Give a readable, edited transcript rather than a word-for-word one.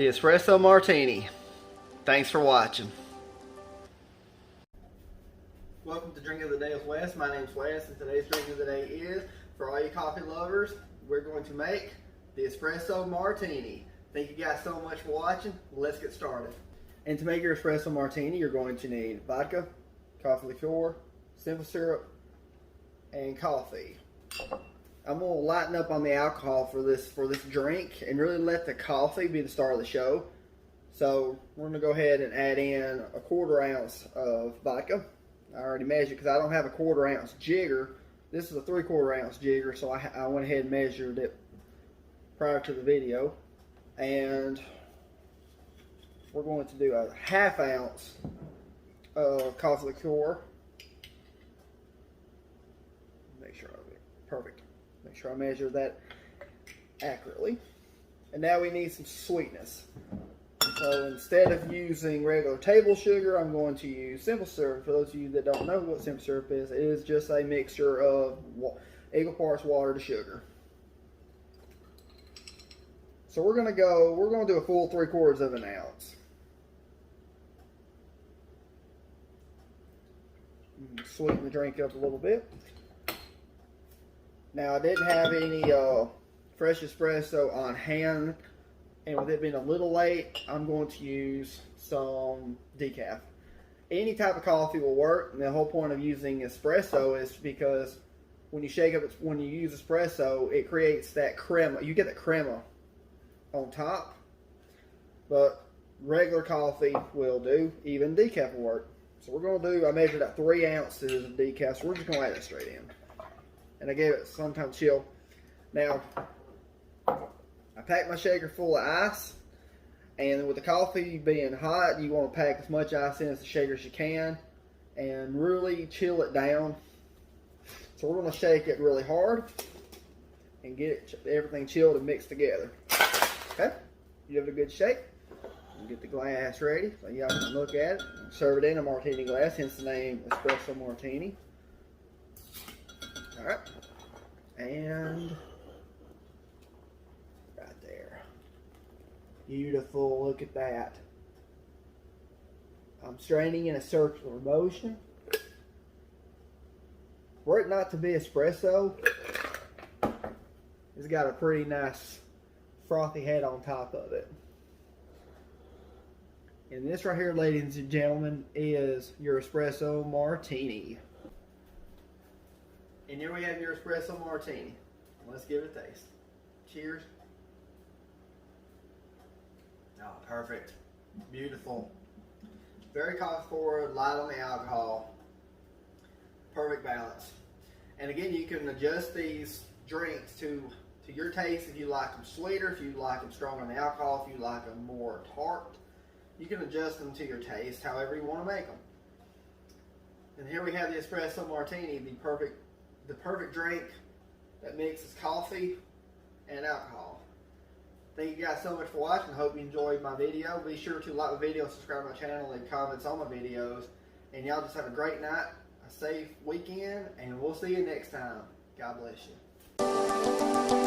the espresso martini. Thanks for watching. Welcome to Drink of the Day with Wes. My name's Wes, and today's drink of the day is, for all you coffee lovers, we're going to make the espresso martini. Thank you guys so much for watching. Let's get started. And to make your espresso martini, you're going to need vodka, coffee liqueur, simple syrup, and coffee. I'm going to lighten up on the alcohol for this drink and really let the coffee be the star of the show. So we're going to go ahead and add in a 1/4 ounce of vodka. I already measured because I don't have a 1/4 ounce jigger. This is a 3/4 ounce jigger, so I went ahead and measured it prior to the video. And we're going to do a 1/2 ounce of coffee liqueur. Make sure I get perfect. Make sure I measure that accurately. And now we need some sweetness. So instead of using regular table sugar, I'm going to use simple syrup. For those of you that don't know what simple syrup is, it is just a mixture of equal parts water to sugar. So we're going to do a full 3/4 of an ounce. Sweeten the drink up a little bit. Now I didn't have any fresh espresso on hand, and with it being a little late, I'm going to use some decaf. Any type of coffee will work, and the whole point of using espresso is because when you use espresso, it creates that crema. You get that crema on top, but regular coffee will do. Even decaf will work. So we're going to do, I measured out 3 ounces of decaf, so we're just going to add it straight in. And I gave it some time to chill. Now, I packed my shaker full of ice, and with the coffee being hot, you want to pack as much ice in as the shaker as you can, and really chill it down. So we're going to shake it really hard, and get everything chilled and mixed together. Okay, you give it a good shake. Get the glass ready so y'all can look at it. Serve it in a martini glass, hence the name espresso martini. Alright, and right there. Beautiful, look at that. I'm straining in a circular motion. For it not to be espresso, it's got a pretty nice frothy head on top of it. And this right here, ladies and gentlemen, is your espresso martini. And here we have your espresso martini. Let's give it a taste. Cheers. Oh, perfect. Beautiful. Very coffee forward, light on the alcohol. Perfect balance. And again, you can adjust these drinks to your taste. If you like them sweeter, if you like them strong on the alcohol, if you like them more tart. You can adjust them to your taste, however you want to make them. And here we have the espresso martini, the perfect drink that mixes coffee and alcohol. Thank you guys so much for watching. I hope you enjoyed my video. Be sure to like the video, subscribe to my channel, leave comments on my videos. And y'all just have a great night, a safe weekend, and we'll see you next time. God bless you.